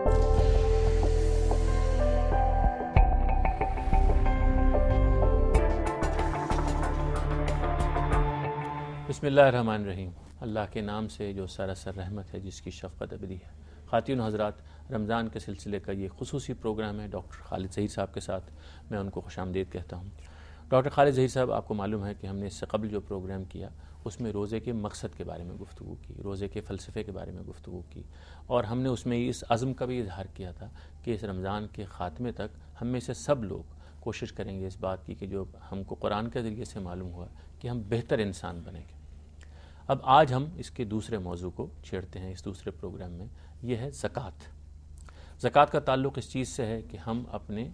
بسم اللہ الرحمن الرحیم۔ اللہ کے نام سے جو سراسر رحمت ہے، جس کی شفقت ابدی ہے۔ خواتین و حضرات، رمضان کے سلسلے کا یہ خصوصی پروگرام ہے ڈاکٹر خالد ظہیر صاحب کے ساتھ، میں ان کو خوش آمدید کہتا ہوں۔ ڈاکٹر خالد ظہیر صاحب، آپ کو معلوم ہے کہ ہم نے اس سے قبل جو پروگرام کیا اس میں روزے کے مقصد کے بارے میں گفتگو کی، روزے کے فلسفے کے بارے میں گفتگو کی، اور ہم نے اس میں اس عزم کا بھی اظہار کیا تھا کہ اس رمضان کے خاتمے تک ہم میں سے سب لوگ کوشش کریں گے اس بات کی کہ جو ہم کو قرآن کے ذریعے سے معلوم ہوا کہ ہم بہتر انسان بنیں گے۔ اب آج ہم اس کے دوسرے موضوع کو چھیڑتے ہیں، اس دوسرے پروگرام میں، یہ ہے زکوٰۃ۔ زکوٰۃ کا تعلق اس چیز سے ہے کہ ہم اپنے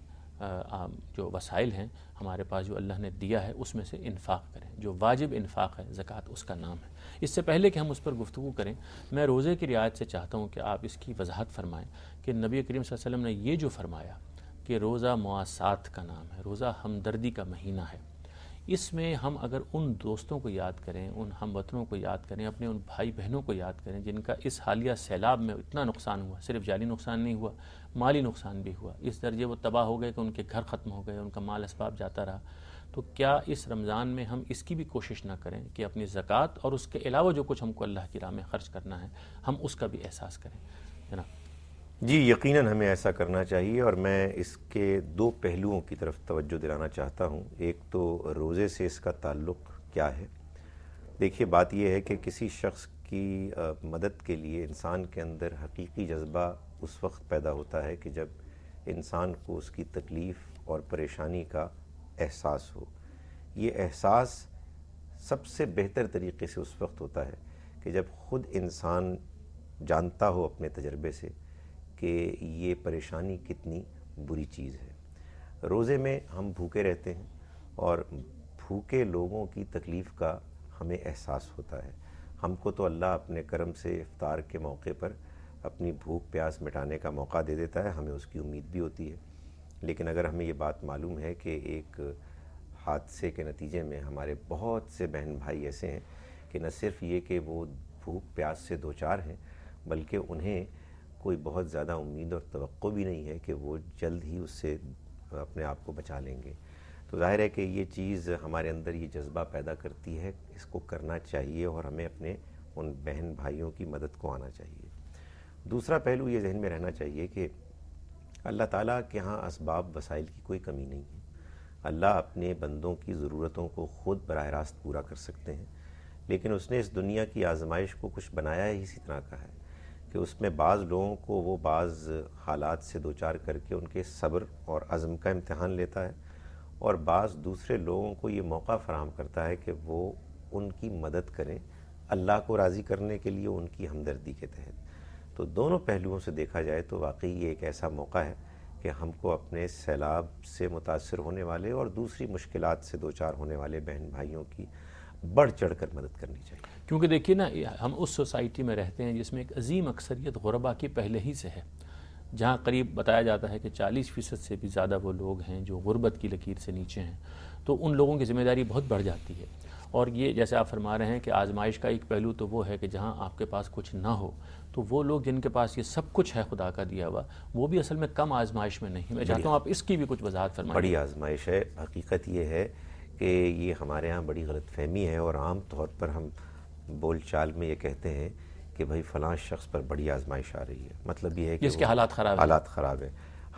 جو وسائل ہیں ہمارے پاس، جو اللہ نے دیا ہے، اس میں سے انفاق کریں۔ جو واجب انفاق ہے، زکوٰۃ اس کا نام ہے۔ اس سے پہلے کہ ہم اس پر گفتگو کریں، میں روزے کی رعایت سے چاہتا ہوں کہ آپ اس کی وضاحت فرمائیں کہ نبی کریم صلی اللہ علیہ وسلم نے یہ جو فرمایا کہ روزہ مواسات کا نام ہے، روزہ ہمدردی کا مہینہ ہے، اس میں ہم اگر ان دوستوں کو یاد کریں، ان ہم وطنوں کو یاد کریں، اپنے ان بھائی بہنوں کو یاد کریں جن کا اس حالیہ سیلاب میں اتنا نقصان ہوا، صرف جانی نقصان نہیں ہوا، مالی نقصان بھی ہوا، اس درجے وہ تباہ ہو گئے کہ ان کے گھر ختم ہو گئے، ان کا مال اسباب جاتا رہا، تو کیا اس رمضان میں ہم اس کی بھی کوشش نہ کریں کہ اپنی زکوٰۃ اور اس کے علاوہ جو کچھ ہم کو اللہ کی راہ میں خرچ کرنا ہے، ہم اس کا بھی احساس کریں؟ جناب جی، یقیناً ہمیں ایسا کرنا چاہیے، اور میں اس کے دو پہلوؤں کی طرف توجہ دلانا چاہتا ہوں۔ ایک تو روزے سے اس کا تعلق کیا ہے۔ دیکھیے، بات یہ ہے کہ کسی شخص کی مدد کے لیے انسان کے اندر حقیقی جذبہ اس وقت پیدا ہوتا ہے کہ جب انسان کو اس کی تکلیف اور پریشانی کا احساس ہو۔ یہ احساس سب سے بہتر طریقے سے اس وقت ہوتا ہے کہ جب خود انسان جانتا ہو اپنے تجربے سے کہ یہ پریشانی کتنی بری چیز ہے۔ روزے میں ہم بھوکے رہتے ہیں اور بھوکے لوگوں کی تکلیف کا ہمیں احساس ہوتا ہے۔ ہم کو تو اللہ اپنے کرم سے افطار کے موقع پر اپنی بھوک پیاس مٹانے کا موقع دے دیتا ہے، ہمیں اس کی امید بھی ہوتی ہے۔ لیکن اگر ہمیں یہ بات معلوم ہے کہ ایک حادثے کے نتیجے میں ہمارے بہت سے بہن بھائی ایسے ہیں کہ نہ صرف یہ کہ وہ بھوک پیاس سے دوچار ہیں، بلکہ انہیں کوئی بہت زیادہ امید اور توقع بھی نہیں ہے کہ وہ جلد ہی اس سے اپنے آپ کو بچا لیں گے، تو ظاہر ہے کہ یہ چیز ہمارے اندر یہ جذبہ پیدا کرتی ہے، اس کو کرنا چاہیے اور ہمیں اپنے ان بہن بھائیوں کی مدد کو آنا چاہیے۔ دوسرا پہلو یہ ذہن میں رہنا چاہیے کہ اللہ تعالیٰ کے ہاں اسباب وسائل کی کوئی کمی نہیں ہے۔ اللہ اپنے بندوں کی ضرورتوں کو خود براہ راست پورا کر سکتے ہیں، لیکن اس نے اس دنیا کی آزمائش کو کچھ بنایا ہی اسی طرح کا ہے کہ اس میں بعض لوگوں کو وہ بعض حالات سے دوچار کر کے ان کے صبر اور عزم کا امتحان لیتا ہے، اور بعض دوسرے لوگوں کو یہ موقع فراہم کرتا ہے کہ وہ ان کی مدد کریں اللہ کو راضی کرنے کے لیے، ان کی ہمدردی کے تحت۔ تو دونوں پہلوؤں سے دیکھا جائے تو واقعی یہ ایک ایسا موقع ہے کہ ہم کو اپنے سیلاب سے متاثر ہونے والے اور دوسری مشکلات سے دوچار ہونے والے بہن بھائیوں کی بڑھ چڑھ کر مدد کرنی چاہیے۔ کیونکہ دیکھیے نا، ہم اس سوسائٹی میں رہتے ہیں جس میں ایک عظیم اکثریت غربا کی پہلے ہی سے ہے، جہاں قریب بتایا جاتا ہے کہ 40% سے بھی زیادہ وہ لوگ ہیں جو غربت کی لکیر سے نیچے ہیں، تو ان لوگوں کی ذمہ داری بہت بڑھ جاتی ہے۔ اور یہ جیسے آپ فرما رہے ہیں کہ آزمائش کا ایک پہلو تو وہ ہے کہ جہاں آپ کے پاس کچھ نہ ہو، تو وہ لوگ جن کے پاس یہ سب کچھ ہے خدا کا دیا ہوا، وہ بھی اصل میں کم آزمائش میں نہیں۔ میں چاہتا ہوں آپ اس کی بھی کچھ وضاحت فرمائیں۔ بڑی آزمائش ہے۔ حقیقت یہ ہے کہ یہ ہمارے ہاں بڑی غلط فہمی ہے، اور عام طور پر ہم بول چال میں یہ کہتے ہیں کہ بھائی فلاں شخص پر بڑی آزمائش آ رہی ہے، مطلب یہ ہے کہ جس کے حالات خراب ہیں۔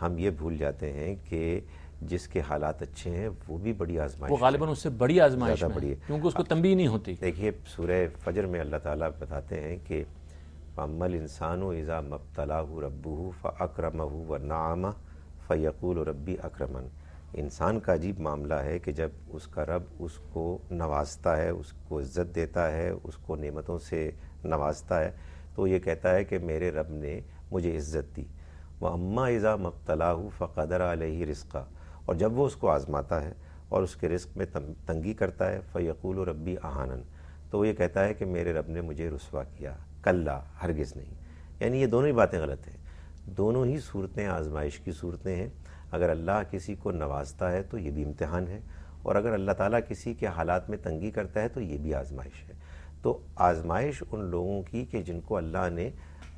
ہم یہ بھول جاتے ہیں کہ جس کے حالات اچھے ہیں وہ بھی بڑی آزمائش، وہ غالباً اس سے بڑی آزمائش میں ہے، کیونکہ اس کو تنبیہ نہیں ہوتی۔ دیکھیے، سورہ فجر میں اللہ تعالیٰ بتاتے ہیں کہ فَأَمَّا الْإِنسَانُ إِذَا مَا ابْتَلَاهُ رَبُّهُ فَأَكْرَمَهُ وَنَعَّمَهُ فَيَقُولُ رَبِّي أَكْرَمَنِ۔ انسان کا عجیب معاملہ ہے کہ جب اس کا رب اس کو نوازتا ہے، اس کو عزت دیتا ہے، اس کو نعمتوں سے نوازتا ہے، تو یہ کہتا ہے کہ میرے رب نے مجھے عزت دی۔ وَأَمَّا إِذَا مَا ابْتَلَاهُ فَقَدَرَ عَلَيْهِ رِزْقَهُ، اور جب وہ اس کو آزماتا ہے اور اس کے رزق میں تنگی کرتا ہے، فَيَقُولُ رَبِّي أَهَانَنِ، تو وہ یہ کہتا ہے کہ میرے رب نے مجھے رسوا کیا۔ کلا، ہرگز نہیں۔ یعنی یہ دونوں ہی باتیں غلط ہیں۔ دونوں ہی صورتیں آزمائش کی صورتیں ہیں۔ اگر اللہ کسی کو نوازتا ہے تو یہ بھی امتحان ہے، اور اگر اللہ تعالیٰ کسی کے حالات میں تنگی کرتا ہے تو یہ بھی آزمائش ہے۔ تو آزمائش ان لوگوں کی کہ جن کو اللہ نے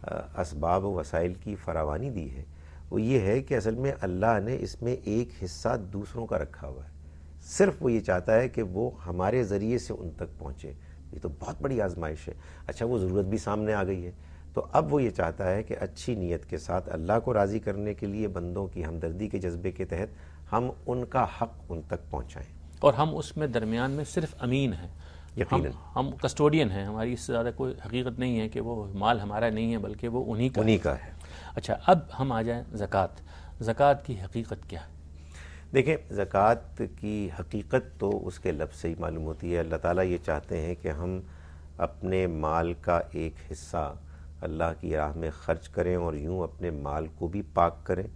اسباب و وسائل کی فراوانی دی ہے وہ یہ ہے کہ اصل میں اللہ نے اس میں ایک حصہ دوسروں کا رکھا ہوا ہے، صرف وہ یہ چاہتا ہے کہ وہ ہمارے ذریعے سے ان تک پہنچے. یہ تو بہت بڑی آزمائش ہے. اچھا وہ ضرورت بھی سامنے آ گئی ہے تو اب وہ یہ چاہتا ہے کہ اچھی نیت کے ساتھ اللہ کو راضی کرنے کے لیے بندوں کی ہمدردی کے جذبے کے تحت ہم ان کا حق ان تک پہنچائیں. اور ہم اس میں درمیان میں صرف امین ہیں، یقیناً ہم کسٹوڈین ہیں. ہماری اس سے زیادہ کوئی حقیقت نہیں ہے کہ وہ مال ہمارا نہیں ہے بلکہ وہ انہی کا ہے. اچھا اب ہم آ جائیں زکوٰۃ کی حقیقت کیا ہے؟ دیکھیں زکوٰۃ کی حقیقت تو اس کے لفظ سے ہی معلوم ہوتی ہے. اللہ تعالیٰ یہ چاہتے ہیں کہ ہم اپنے مال کا ایک حصہ اللہ کی راہ میں خرچ کریں اور یوں اپنے مال کو بھی پاک کریں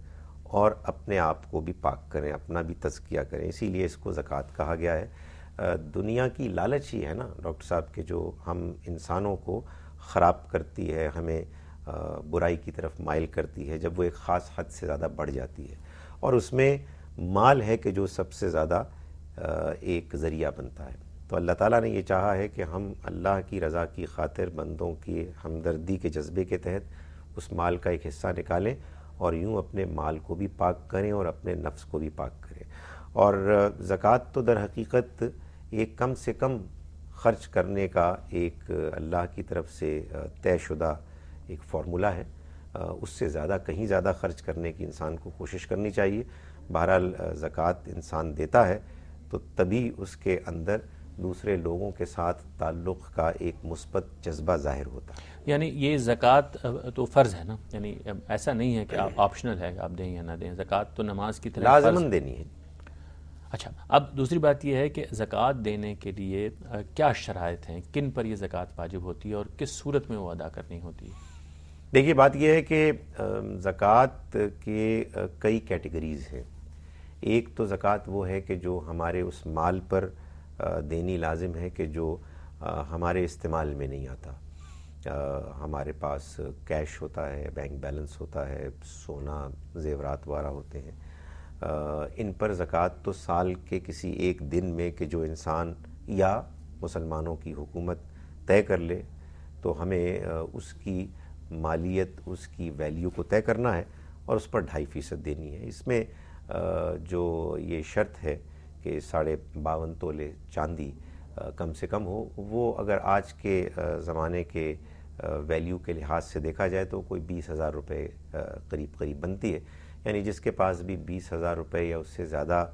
اور اپنے آپ کو بھی پاک کریں، اپنا بھی تزکیہ کریں. اسی لیے اس کو زکوٰۃ کہا گیا ہے. دنیا کی لالچ ہی ہے نا ڈاکٹر صاحب کہ جو ہم انسانوں کو خراب کرتی ہے، ہمیں برائی کی طرف مائل کرتی ہے جب وہ ایک خاص حد سے زیادہ بڑھ جاتی ہے، اور اس میں مال ہے کہ جو سب سے زیادہ ایک ذریعہ بنتا ہے. تو اللہ تعالیٰ نے یہ چاہا ہے کہ ہم اللہ کی رضا کی خاطر بندوں کی ہمدردی کے جذبے کے تحت اس مال کا ایک حصہ نکالیں اور یوں اپنے مال کو بھی پاک کریں اور اپنے نفس کو بھی پاک کریں. اور زکوٰۃ تو در حقیقت ایک کم سے کم خرچ کرنے کا ایک اللہ کی طرف سے طے شدہ ایک فارمولہ ہے. اس سے زیادہ کہیں زیادہ خرچ کرنے کی انسان کو کوشش کرنی چاہیے. بہرحال زکوٰۃ انسان دیتا ہے تو تبھی اس کے اندر دوسرے لوگوں کے ساتھ تعلق کا ایک مثبت جذبہ ظاہر ہوتا ہے. یعنی یہ زکوٰۃ تو فرض ہے نا، یعنی ایسا نہیں ہے کہ آپ آپشنل ہے آپ دیں یا نہ دیں. زکوٰۃ تو نماز کی طرح لازماً دینی ہے. اچھا اب دوسری بات یہ ہے کہ زکوٰۃ دینے کے لیے کیا شرائط ہیں، کن پر یہ زکوٰۃ واجب ہوتی ہے اور کس صورت میں وہ ادا کرنی ہوتی ہے؟ دیکھیے بات یہ ہے کہ زکوٰۃ کے کئی کیٹیگریز ہیں. ایک تو زکوٰۃ وہ ہے کہ جو ہمارے اس مال پر دینی لازم ہے کہ جو ہمارے استعمال میں نہیں آتا. ہمارے پاس کیش ہوتا ہے، بینک بیلنس ہوتا ہے، سونا زیورات وغیرہ ہوتے ہیں. ان پر زکوٰۃ تو سال کے کسی ایک دن میں کہ جو انسان یا مسلمانوں کی حکومت طے کر لے تو ہمیں اس کی مالیت، اس کی ویلیو کو طے کرنا ہے اور اس پر 2.5% دینی ہے. اس میں جو یہ شرط ہے کہ 52.5 تولے چاندی کم سے کم ہو، وہ اگر آج کے زمانے کے ویلیو کے لحاظ سے دیکھا جائے تو کوئی 20,000 روپے قریب بنتی ہے. یعنی جس کے پاس بھی 20,000 روپے یا اس سے زیادہ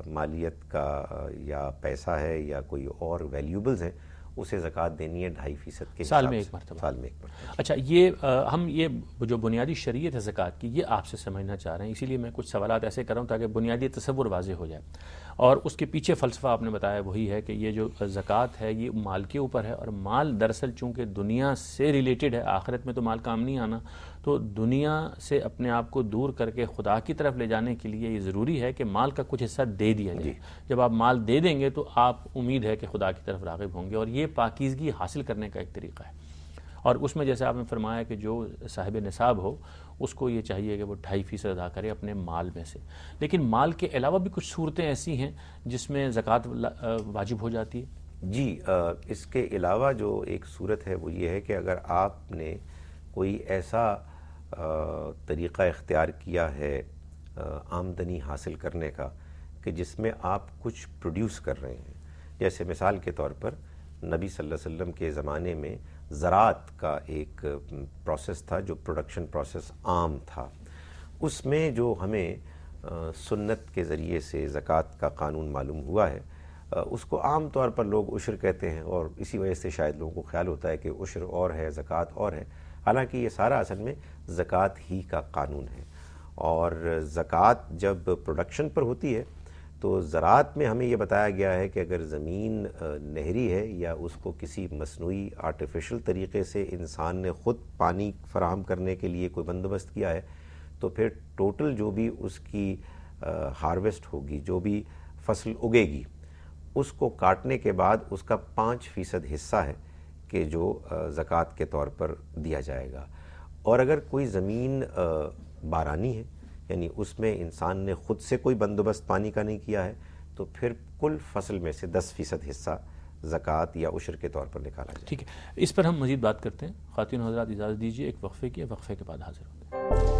مالیت کا یا پیسہ ہے یا کوئی اور ویلیوبلز ہیں، اسے زکوٰۃ دینی ہے 2.5% کے سال میں ایک مرتبہ. اچھا ہم یہ جو بنیادی شریعت ہے زکوٰۃ کی یہ آپ سے سمجھنا چاہ رہے ہیں، اسی لیے میں کچھ سوالات ایسے کر رہا ہوں تاکہ بنیادی تصور واضح ہو جائے. اور اس کے پیچھے فلسفہ آپ نے بتایا وہی ہے کہ یہ جو زکوٰۃ ہے یہ مال کے اوپر ہے، اور مال دراصل چونکہ دنیا سے ریلیٹڈ ہے، آخرت میں تو مال کام نہیں آنا، تو دنیا سے اپنے آپ کو دور کر کے خدا کی طرف لے جانے کے لیے یہ ضروری ہے کہ مال کا کچھ حصہ دے دیا جائے. جب آپ مال دے دیں گے تو آپ امید ہے کہ خدا کی طرف راغب ہوں گے، اور یہ پاکیزگی حاصل کرنے کا ایک طریقہ ہے. اور اس میں جیسے آپ نے فرمایا کہ جو صاحب نصاب ہو اس کو یہ چاہیے کہ وہ 2.5% ادا کرے اپنے مال میں سے. لیکن مال کے علاوہ بھی کچھ صورتیں ایسی ہیں جس میں زکوٰۃ واجب ہو جاتی ہے؟ جی اس کے علاوہ جو ایک صورت ہے وہ یہ ہے کہ اگر آپ نے کوئی ایسا طریقہ اختیار کیا ہے آمدنی حاصل کرنے کا کہ جس میں آپ کچھ پروڈیوس کر رہے ہیں. جیسے مثال کے طور پر نبی صلی اللہ علیہ وسلم کے زمانے میں زراعت کا ایک پروسیس تھا جو پروڈکشن پروسیس عام تھا. اس میں جو ہمیں سنت کے ذریعے سے زکوٰۃ کا قانون معلوم ہوا ہے اس کو عام طور پر لوگ عشر کہتے ہیں، اور اسی وجہ سے شاید لوگوں کو خیال ہوتا ہے کہ عشر اور ہے زکوٰۃ اور ہے، حالانکہ یہ سارا اصل میں زکوٰۃ ہی کا قانون ہے. اور زکوٰۃ جب پروڈکشن پر ہوتی ہے تو زراعت میں ہمیں یہ بتایا گیا ہے کہ اگر زمین نہری ہے یا اس کو کسی مصنوعی آرٹیفیشل طریقے سے انسان نے خود پانی فراہم کرنے کے لیے کوئی بندوبست کیا ہے تو پھر ٹوٹل جو بھی اس کی ہارویسٹ ہوگی، جو بھی فصل اگے گی، اس کو کاٹنے کے بعد اس کا 5% حصہ ہے کہ جو زکوٰۃ کے طور پر دیا جائے گا. اور اگر کوئی زمین بارانی ہے یعنی اس میں انسان نے خود سے کوئی بندوبست پانی کا نہیں کیا ہے تو پھر کل فصل میں سے 10% حصہ زکوٰۃ یا عشر کے طور پر نکالا جائے. ٹھیک ہے، اس پر ہم مزید بات کرتے ہیں. خواتین و حضرات اجازت دیجیے ایک وقفے کی، وقفے کے بعد حاضر ہوتے ہیں.